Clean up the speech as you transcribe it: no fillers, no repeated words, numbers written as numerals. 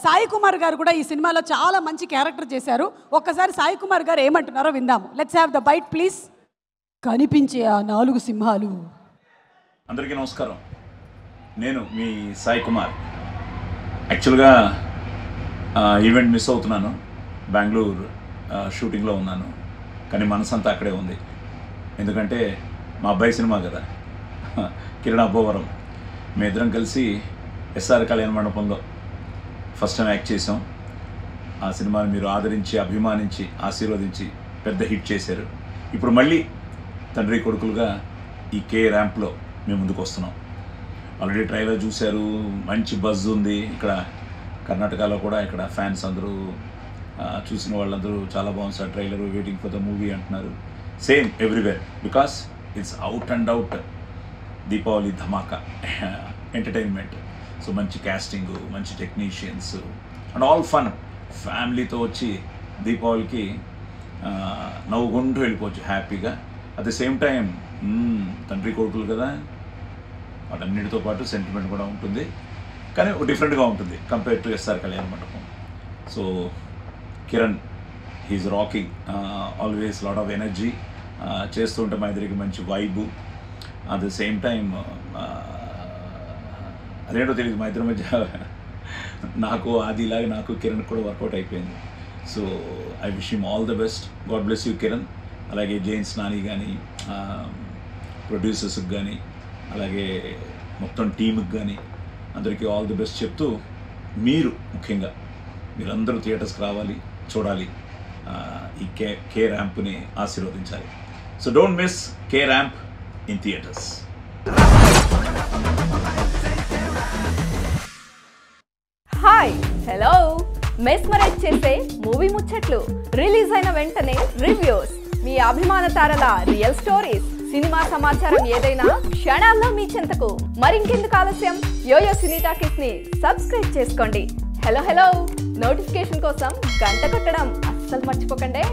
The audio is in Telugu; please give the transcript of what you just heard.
సాయి కుమార్ గారు కూడా ఈ సినిమాలో చాలా మంచి క్యారెక్టర్ చేశారు. ఒక్కసారి సాయి కుమార్ గారు ఏమంటున్నారో విందాము. Let's have the bite please. కనిపించే ఆ 4 సింహాలు. అందరికీ నమస్కారం. నేను మీ సాయి కుమార్. యాక్చువల్గా ఈవెంట్ మిస్ అవుతున్నాను. బెంగళూరు షూటింగ్లో ఉన్నాను, కానీ మనసంతా అక్కడే ఉంది. ఎందుకంటే మా అబ్బాయి సినిమా కదా, కిరణ్ అబ్బోవరం. మేమిద్దరం కలిసి ఎస్ఆర్ కళ్యాణ మండపంలో ఫస్ట్ టైం యాక్ట్ చేసాం. ఆ సినిమాని మీరు ఆదరించి, అభిమానించి, ఆశీర్వదించి పెద్ద హిట్ చేశారు. ఇప్పుడు మళ్ళీ తండ్రి కొడుకులుగా ఈ కే ర్యాంప్లో మేము ముందుకు వస్తున్నాం. ఆల్రెడీ ట్రైలర్ చూశారు, మంచి బజ్ ఉంది. ఇక్కడ కర్ణాటకలో కూడా ఇక్కడ ఫ్యాన్స్ అందరూ చూసిన వాళ్ళందరూ చాలా బాగుంది sir trailer, waiting for the movie అంటున్నారు. Same everywhere, because it's out and out Deepavali ధమాకా ఎంటర్టైన్మెంట్. సో మంచి క్యాస్టింగ్, మంచి టెక్నీషియన్స్ అండ్ ఆల్ ఫన్. ఫ్యామిలీతో వచ్చి దీపావళికి నవ్వుకుంటూ వెళ్ళిపోవచ్చు హ్యాపీగా. అట్ ది సేమ్ టైం తండ్రి కొడుకులు కదా, వాటన్నిటితో పాటు సెంటిమెంట్ కూడా ఉంటుంది, కానీ డిఫరెంట్గా ఉంటుంది compare to SR Kalyana Mandapam. So Kiran, he's rocking, always lot of energy. చేస్తుంటే మా ఇద్దరికి మంచి vibe. At the same time అదేంటో తెలియదు, మా ఇద్దరి మధ్య నాకు ఆదిలాగా నాకు కిరణ్ కూడా వర్కౌట్ అయిపోయింది. So I wish him all the best. God bless you Kiran. అలాగే జైన్స్ నాని కానీ, ప్రొడ్యూసర్స్కి కానీ, అలాగే మొత్తం టీంకి కానీ అందరికీ ఆల్ ది బెస్ట్ చెప్తూ, మీరు ముఖ్యంగా మీరందరూ థియేటర్స్కి రావాలి, చూడాలి, ఈ కే ర్యాంప్ని ఆశీర్వదించాలి. So don't miss K ramp in theatres. Hi, hello. Mesmerize చేసే మూవీ ముచ్చట్లు, రిలీజ్ అయిన వెంటనే రివ్యూస్, మీ అభిమాన తారల రియల్ స్టోరీస్, సినిమా సమాచారం ఏదైనా క్షణాల్లో మీ చెంతకు. మరింకెందుకు ఆలస్యం, యోయో సినీ టాకీస్ ని సబ్స్క్రైబ్ చేసుకోండి. హలో హలో నోటిఫికేషన్ కోసం గంట కొట్టడం అస్సలు మర్చిపోకండి.